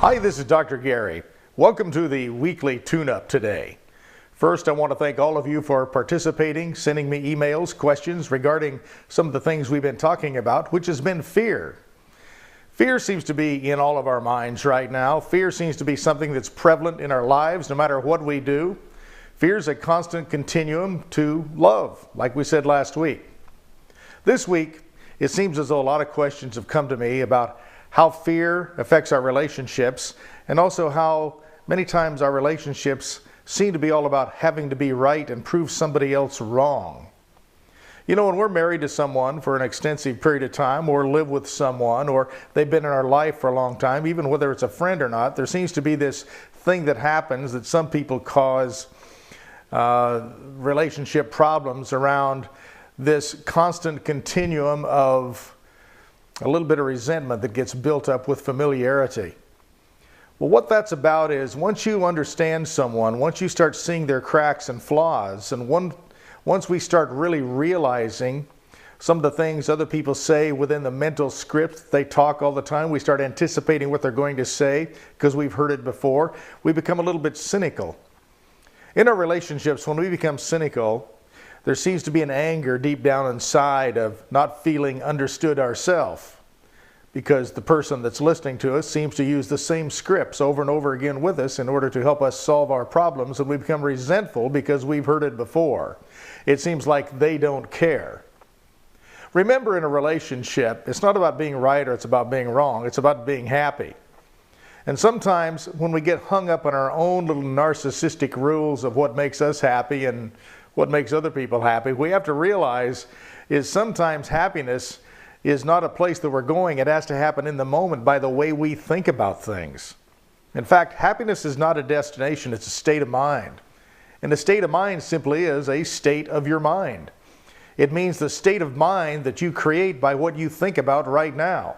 Hi, this is Dr. Gary. Welcome to the weekly tune-up today. First, I want to thank all of you for participating, sending me emails, questions regarding some of the things we've been talking about, which has been fear. Fear seems to be in all of our minds right now. Fear seems to be something that's prevalent in our lives no matter what we do. Fear is a constant continuum to love, like we said last week. This week, it seems as though a lot of questions have come to me about how fear affects our relationships, and also how many times our relationships seem to be all about having to be right and prove somebody else wrong. You know, when we're married to someone for an extensive period of time, or live with someone, or they've been in our life for a long time, even whether it's a friend or not, there seems to be this thing that happens that some people cause relationship problems around this constant continuum of a little bit of resentment that gets built up with familiarity. Well, what that's about is once you understand someone, once you start seeing their cracks and flaws, and once we start really realizing some of the things other people say within the mental script, they talk all the time, we start anticipating what they're going to say because we've heard it before, we become a little bit cynical. In our relationships, when we become cynical, there seems to be an anger deep down inside of not feeling understood ourselves, because the person that's listening to us seems to use the same scripts over and over again with us in order to help us solve our problems, and we become resentful because we've heard it before. It seems like they don't care. Remember, in a relationship, it's not about being right or it's about being wrong. It's about being happy. And sometimes when we get hung up on our own little narcissistic rules of what makes us happy and what makes other people happy, we have to realize is sometimes happiness is not a place that we're going. It has to happen in the moment by the way we think about things. In fact, happiness is not a destination, it's a state of mind. And a state of mind simply is a state of your mind. It means the state of mind that you create by what you think about right now.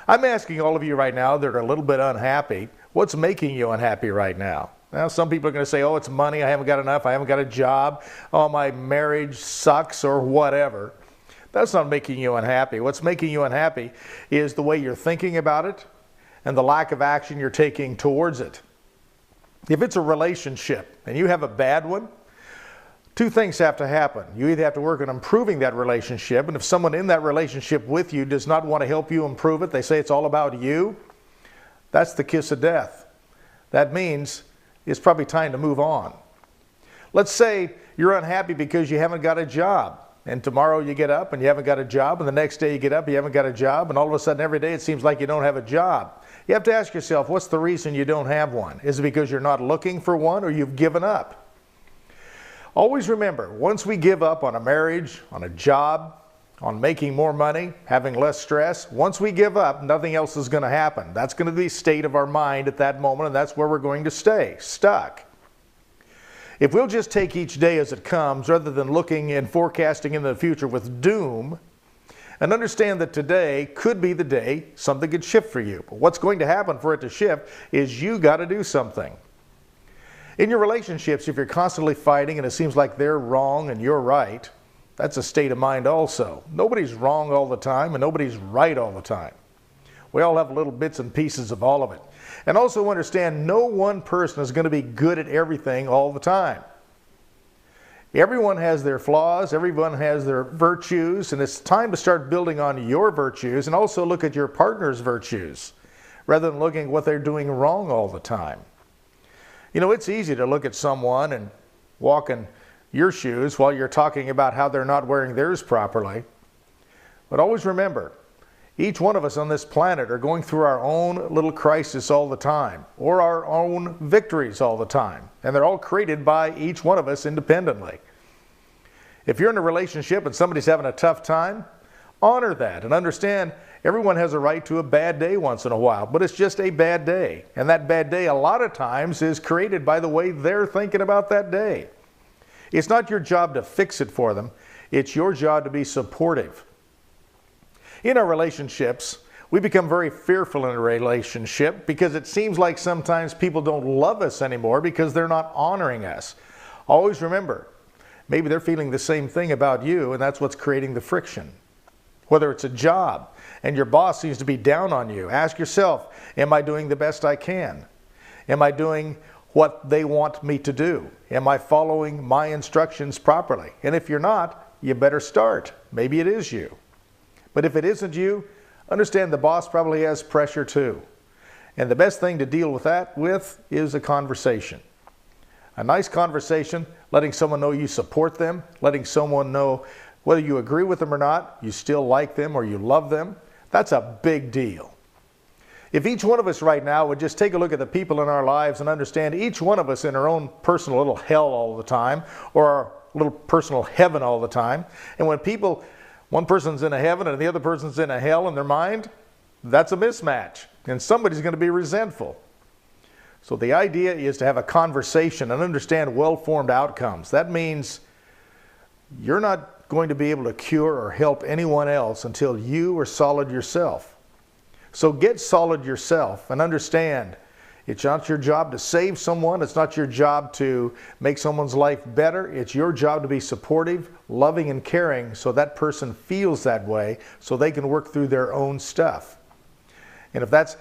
I'm asking all of you right now that are a little bit unhappy, what's making you unhappy right now? Now, some people are going to say, oh, it's money, I haven't got enough, I haven't got a job, oh, my marriage sucks, or whatever. That's not making you unhappy. What's making you unhappy is the way you're thinking about it and the lack of action you're taking towards it. If it's a relationship and you have a bad one, two things have to happen. You either have to work on improving that relationship, and if someone in that relationship with you does not want to help you improve it, they say it's all about you, that's the kiss of death. That means it's probably time to move on. Let's say you're unhappy because you haven't got a job, and tomorrow you get up and you haven't got a job, and the next day you get up, you haven't got a job, and all of a sudden every day it seems like you don't have a job. You have to ask yourself, what's the reason you don't have one? Is it because you're not looking for one, or you've given up? Always remember, once we give up on a marriage, on a job, on making more money, having less stress, once we give up, nothing else is going to happen. That's going to be the state of our mind at that moment, and that's where we're going to stay, stuck. If we'll just take each day as it comes, rather than looking and forecasting into the future with doom, and understand that today could be the day something could shift for you. But what's going to happen for it to shift is you got to do something. In your relationships, if you're constantly fighting and it seems like they're wrong and you're right, that's a state of mind also. Nobody's wrong all the time and nobody's right all the time. We all have little bits and pieces of all of it. And also understand, no one person is going to be good at everything all the time. Everyone has their flaws, everyone has their virtues, and it's time to start building on your virtues and also look at your partner's virtues rather than looking at what they're doing wrong all the time. You know, it's easy to look at someone and walk in your shoes while you're talking about how they're not wearing theirs properly. But always remember, each one of us on this planet are going through our own little crisis all the time, or our own victories all the time. And they're all created by each one of us independently. If you're in a relationship and somebody's having a tough time, honor that and understand everyone has a right to a bad day once in a while, but it's just a bad day. And that bad day a lot of times is created by the way they're thinking about that day. It's not your job to fix it for them. It's your job to be supportive. In our relationships, we become very fearful in a relationship because it seems like sometimes people don't love us anymore because they're not honoring us. Always remember, maybe they're feeling the same thing about you, and that's what's creating the friction. Whether it's a job and your boss seems to be down on you, ask yourself, am I doing the best I can? Am I doing what they want me to do? Am I following my instructions properly? And if you're not, you better start. Maybe it is you. But if it isn't you, understand the boss probably has pressure too. And the best thing to deal with that with is a conversation. A nice conversation, letting someone know you support them, letting someone know whether you agree with them or not, you still like them or you love them. That's a big deal. If each one of us right now would just take a look at the people in our lives and understand each one of us in our own personal little hell all the time, or our little personal heaven all the time, and when one person's in a heaven and the other person's in a hell in their mind, that's a mismatch, and somebody's going to be resentful. So the idea is to have a conversation and understand well-formed outcomes. That means you're not going to be able to cure or help anyone else until you are solid yourself. So get solid yourself and understand it's not your job to save someone. It's not your job to make someone's life better. It's your job to be supportive, loving, and caring so that person feels that way so they can work through their own stuff. And if that's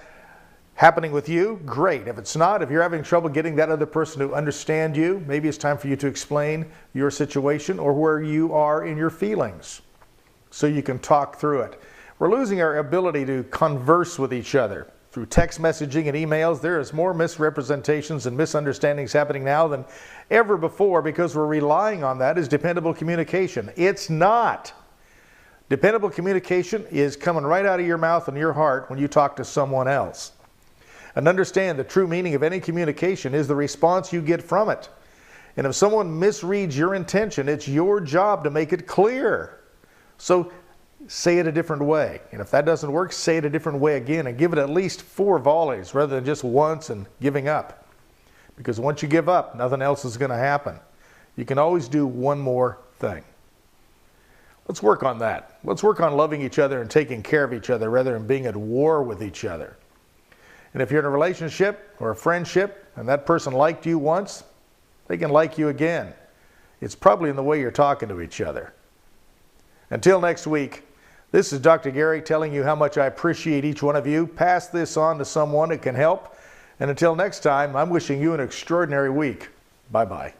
happening with you, great. If it's not, if you're having trouble getting that other person to understand you, maybe it's time for you to explain your situation or where you are in your feelings so you can talk through it. We're losing our ability to converse with each other. Through text messaging and emails, there is more misrepresentations and misunderstandings happening now than ever before because we're relying on that as dependable communication. It's not. Dependable communication is coming right out of your mouth and your heart when you talk to someone else. And understand the true meaning of any communication is the response you get from it. And if someone misreads your intention, it's your job to make it clear. So say it a different way. And if that doesn't work, say it a different way again and give it at least 4 volleys rather than just once and giving up. Because once you give up, nothing else is going to happen. You can always do one more thing. Let's work on that. Let's work on loving each other and taking care of each other rather than being at war with each other. And if you're in a relationship or a friendship and that person liked you once, they can like you again. It's probably in the way you're talking to each other. Until next week, this is Dr. Gary telling you how much I appreciate each one of you. Pass this on to someone it can help. And until next time, I'm wishing you an extraordinary week. Bye-bye.